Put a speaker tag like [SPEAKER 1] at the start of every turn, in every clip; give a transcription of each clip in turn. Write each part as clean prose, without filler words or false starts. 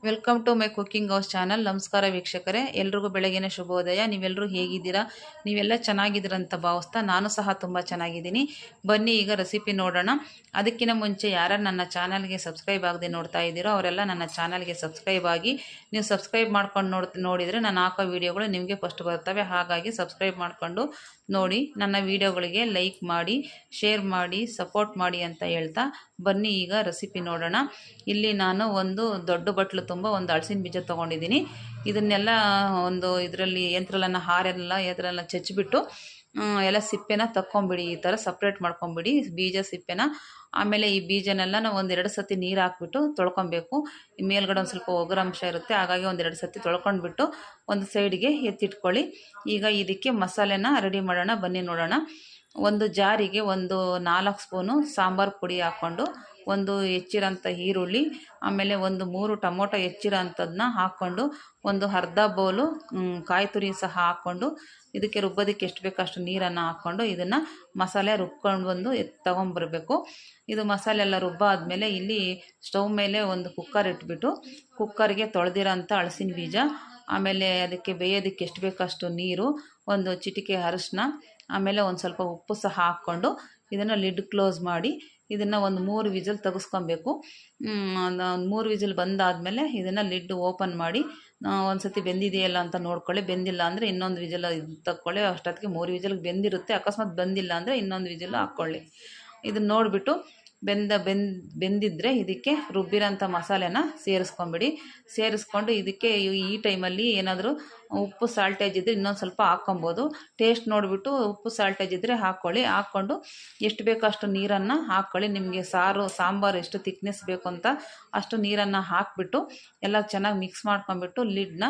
[SPEAKER 1] Welcome to my cooking house channel. ನಮಸ್ಕಾರ ವೀಕ್ಷಕರೇ, ಎಲ್ರಿಗೂ ಬೆಳಗಿನ ಶುಭೋದಯ. ನೀವೆಲ್ಲರೂ ಹೇಗಿದ್ದೀರಾ? ನೀವೆಲ್ಲ ಚೆನ್ನಾಗಿದ್ದೀರಂತ ಭಾವಿಸ್ತಾ ನಾನು ಸಹ ತುಂಬ ಚೆನ್ನಾಗಿದ್ದೀನಿ. ಬನ್ನಿ ಈಗ ರೆಸಿಪಿ ನೋಡೋಣ. ಅದಕ್ಕಿಂತ ಮುಂಚೆ ಯಾರು ನನ್ನ ಚಾನಲ್ಗೆ ಸಬ್ಸ್ಕ್ರೈಬ್ ಆಗದೆ ನೋಡ್ತಾ ಇದ್ದೀರೋ ಅವರೆಲ್ಲ ನನ್ನ ಚಾನಲ್ಗೆ ಸಬ್ಸ್ಕ್ರೈಬ್ ಆಗಿ. ನೀವು ಸಬ್ಸ್ಕ್ರೈಬ್ ಮಾಡ್ಕೊಂಡು ನೋಡಿದರೆ ನಾನು ಹಾಕೋ ವೀಡಿಯೋಗಳು ನಿಮಗೆ ಫಸ್ಟ್ ಬರ್ತವೆ. ಹಾಗಾಗಿ ಸಬ್ಸ್ಕ್ರೈಬ್ ಮಾಡಿಕೊಂಡು ನೋಡಿ, ನನ್ನ ವೀಡಿಯೋಗಳಿಗೆ ಲೈಕ್ ಮಾಡಿ, ಶೇರ್ ಮಾಡಿ, ಸಪೋರ್ಟ್ ಮಾಡಿ ಅಂತ ಹೇಳ್ತಾ ಬನ್ನಿ ಈಗ ರೆಸಿಪಿ ನೋಡೋಣ. ಇಲ್ಲಿ ನಾನು ಒಂದು ದೊಡ್ಡ ಬಟ್ಲು ತುಂಬ ಒಂದು ಹಲಸಿನ ಬೀಜ ತೊಗೊಂಡಿದ್ದೀನಿ. ಇದನ್ನೆಲ್ಲ ಒಂದು ಇದರಲ್ಲಿ ಎದ್ರೆಲ್ಲ ಚಚ್ಚಿಬಿಟ್ಟು ಎಲ್ಲ ಸಿಪ್ಪೆನ ತಕ್ಕೊಂಬಿಡಿ. ಈ ಥರ ಸಪ್ರೇಟ್ ಮಾಡ್ಕೊಂಬಿಡಿ ಬೀಜ ಸಿಪ್ಪೆನ. ಆಮೇಲೆ ಈ ಬೀಜನೆಲ್ಲ ನಾವು ಒಂದೆರಡು ಸತಿ ನೀರು ಹಾಕ್ಬಿಟ್ಟು ತೊಳ್ಕೊಬೇಕು. ಮೇಲ್ಗಡೆ ಒಂದು ಸ್ವಲ್ಪ ಒಗರಂಶ ಇರುತ್ತೆ, ಹಾಗಾಗಿ ಒಂದೆರಡು ಸತಿ ತೊಳ್ಕೊಂಡ್ಬಿಟ್ಟು ಒಂದು ಸೈಡ್ಗೆ ಎತ್ತಿಟ್ಕೊಳ್ಳಿ. ಈಗ ಇದಕ್ಕೆ ಮಸಾಲೆನ ರೆಡಿ ಮಾಡೋಣ, ಬನ್ನಿ ನೋಡೋಣ. ಒಂದು ಜಾರಿಗೆ ಒಂದು 4 ಸ್ಪೂನು ಸಾಂಬಾರು ಪುಡಿ ಹಾಕ್ಕೊಂಡು, ಒಂದು ಹೆಚ್ಚಿರೋಂಥ ಈರುಳ್ಳಿ, ಆಮೇಲೆ ಒಂದು 3 ಟೊಮೊಟೊ ಹೆಚ್ಚಿರೋ ಅಂಥದ್ದನ್ನ ಹಾಕ್ಕೊಂಡು, ಒಂದು ಅರ್ಧ ಬೌಲು ಕಾಯಿ ತುರಿ ಸಹ ಹಾಕ್ಕೊಂಡು, ಇದಕ್ಕೆ ರುಬ್ಬೋದಕ್ಕೆ ಎಷ್ಟು ಬೇಕೋ ಅಷ್ಟು ನೀರನ್ನು ಹಾಕ್ಕೊಂಡು ಇದನ್ನು ಮಸಾಲೆ ರುಬ್ಕೊಂಡು ಬಂದು ತೊಗೊಂಬರ್ಬೇಕು. ಇದು ಮಸಾಲೆ ಎಲ್ಲ ರುಬ್ಬಾದ್ಮೇಲೆ ಇಲ್ಲಿ ಸ್ಟವ್ ಮೇಲೆ ಒಂದು ಕುಕ್ಕರ್ ಇಟ್ಬಿಟ್ಟು, ಕುಕ್ಕರ್ಗೆ ತೊಳೆದಿರೋಂಥ ಹಲಸಿನ ಬೀಜ, ಆಮೇಲೆ ಅದಕ್ಕೆ ಬೇಯೋದಕ್ಕೆ ಎಷ್ಟು ಬೇಕೋ ಅಷ್ಟು ನೀರು, ಒಂದು ಚಿಟಿಕೆ ಅರಿಶಿನ, ಆಮೇಲೆ ಒಂದು ಸ್ವಲ್ಪ ಉಪ್ಪು ಸಹ ಹಾಕ್ಕೊಂಡು ಇದನ್ನು ಲಿಡ್ ಕ್ಲೋಸ್ ಮಾಡಿ ಇದನ್ನು ಒಂದು 3 ವಿಸಿಲ್ ತೆಗೆಸ್ಕೊಬೇಕು. 3 ವಿಸಿಲ್ ಬಂದಾದಮೇಲೆ ಇದನ್ನು ಲಿಡ್ ಓಪನ್ ಮಾಡಿ ಒಂದು ಸತಿ ಬೆಂದಿದೆಯಲ್ಲ ಅಂತ ನೋಡ್ಕೊಳ್ಳಿ. ಬೆಂದಿಲ್ಲ ಅಂದರೆ ಇನ್ನೊಂದು ವಿಸಿಲ್ ತಗೊಳ್ಳಿ. ಅಷ್ಟೊತ್ತಿಗೆ 3 ವಿಸಿಲ್ಗೆ ಬೆಂದಿರುತ್ತೆ. ಅಕಸ್ಮಾತ್ ಬಂದಿಲ್ಲ ಅಂದರೆ ಇನ್ನೊಂದು ವಿಸಿಲ್ ಹಾಕ್ಕೊಳ್ಳಿ. ಇದನ್ನು ನೋಡಿಬಿಟ್ಟು ಬೆಂದಿದ್ದರೆ ಇದಕ್ಕೆ ರುಬ್ಬಿರೋಂಥ ಮಸಾಲೆನ ಸೇರಿಸ್ಕೊಂಡು ಇದಕ್ಕೆ ಈ ಟೈಮಲ್ಲಿ ಏನಾದರೂ ಉಪ್ಪು ಸಾಲ್ಟೇಜ್ ಇದ್ದರೆ ಇನ್ನೊಂದು ಸ್ವಲ್ಪ ಹಾಕ್ಕೊಬೋದು. ಟೇಸ್ಟ್ ನೋಡಿಬಿಟ್ಟು ಉಪ್ಪು ಸಾಲ್ಟೇಜ್ ಇದ್ದರೆ ಹಾಕ್ಕೊಂಡು ಎಷ್ಟು ಬೇಕೋ ಅಷ್ಟು ನೀರನ್ನು ಹಾಕ್ಕೊಳ್ಳಿ. ನಿಮಗೆ ಸಾಂಬಾರು ಎಷ್ಟು ತಿಕ್ನೆಸ್ ಬೇಕು ಅಂತ ಅಷ್ಟು ನೀರನ್ನು ಹಾಕಿಬಿಟ್ಟು ಎಲ್ಲ ಚೆನ್ನಾಗಿ ಮಿಕ್ಸ್ ಮಾಡ್ಕೊಂಬಿಟ್ಟು ಲಿಡ್ನ,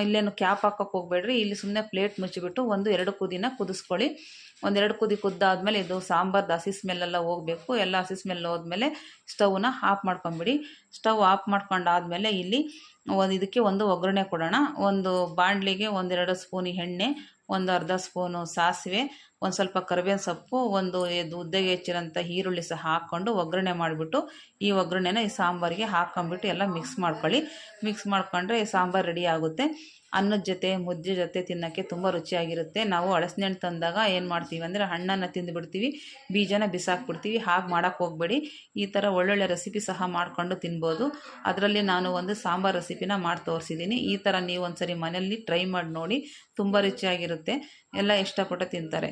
[SPEAKER 1] ಇಲ್ಲೇನು ಕ್ಯಾಪ್ ಹಾಕೋಕ್ಕೆ ಹೋಗಬೇಡ್ರಿ. ಇಲ್ಲಿ ಸುಮ್ಮನೆ ಪ್ಲೇಟ್ ಮುಚ್ಚಿಬಿಟ್ಟು 1-2 ಕುದಿನ ಕುದಿಸ್ಕೊಳ್ಳಿ. 1-2 ಕುದಿ ಕುದ್ದಾದ್ಮೇಲೆ ಇದು ಸಾಂಬಾರ್ದು ಹಸಿ ಸ್ಮೆಲ್ಲೆಲ್ಲ ಹೋಗಬೇಕು. ಎಲ್ಲ ಹಸಿ ಸ್ಮೆಲ್ ಹೋದ್ಮೇಲೆ ಸ್ಟವ್ನ ಆಫ್ ಮಾಡ್ಕೊಂಬಿಡಿ. ಸ್ಟವ್ ಆಫ್ ಮಾಡ್ಕೊಂಡಾದ್ಮೇಲೆ ಇಲ್ಲಿ ಇದಕ್ಕೆ ಒಂದು ಒಗ್ಗರಣೆ ಕೊಡೋಣ. ಒಂದು ಬಾಣಲಿಗೆ 1-2 ಸ್ಪೂನ್ ಎಣ್ಣೆ, ಒಂದು ಅರ್ಧ ಸ್ಪೂನು ಸಾಸಿವೆ, ಒಂದು ಸ್ವಲ್ಪ ಕರಿಬೇವಿನ ಸೊಪ್ಪು, ಒಂದು ಉದ್ದಗೆ ಹೆಚ್ಚಿರೋಂಥ ಈರುಳ್ಳಿ ಸಹ ಹಾಕ್ಕೊಂಡು ಒಗ್ಗರಣೆ ಮಾಡಿಬಿಟ್ಟು ಈ ಒಗ್ಗರಣೆನ ಈ ಸಾಂಬಾರಿಗೆ ಹಾಕ್ಕೊಂಬಿಟ್ಟು ಎಲ್ಲ ಮಿಕ್ಸ್ ಮಾಡ್ಕೊಳ್ಳಿ. ಮಿಕ್ಸ್ ಮಾಡ್ಕೊಂಡ್ರೆ ಈ ಸಾಂಬಾರು ರೆಡಿ ಆಗುತ್ತೆ. ಅನ್ನದ ಜೊತೆ, ಮುದ್ದೆ ಜೊತೆ ತಿನ್ನೋಕ್ಕೆ ತುಂಬ ರುಚಿಯಾಗಿರುತ್ತೆ. ನಾವು ಹಲಸಿನ ಹಣ್ಣು ತಂದಾಗ ಏನು ಮಾಡ್ತೀವಿ ಅಂದರೆ ಹಣ್ಣನ್ನು ತಿಂದುಬಿಡ್ತೀವಿ, ಬೀಜನ ಬಿಸಾಕ್ಬಿಡ್ತೀವಿ. ಹಾಗೆ ಮಾಡೋಕ್ಕೆ ಹೋಗಬೇಡಿ. ಈ ಥರ ಒಳ್ಳೊಳ್ಳೆ ರೆಸಿಪಿ ಸಹ ಮಾಡಿಕೊಂಡು ತಿನ್ಬೋದು. ಅದರಲ್ಲಿ ನಾನು ಒಂದು ಸಾಂಬಾರು ರೆಸಿಪಿನ ಮಾಡಿ ತೋರಿಸಿದ್ದೀನಿ. ಈ ಥರ ನೀವು ಒಂದ್ಸರಿ ಮನೆಯಲ್ಲಿ ಟ್ರೈ ಮಾಡಿ ನೋಡಿ, ತುಂಬ ರುಚಿಯಾಗಿರುತ್ತೆ. ಎಲ್ಲ ಇಷ್ಟಪಟ್ಟು ತಿಂತಾರೆ.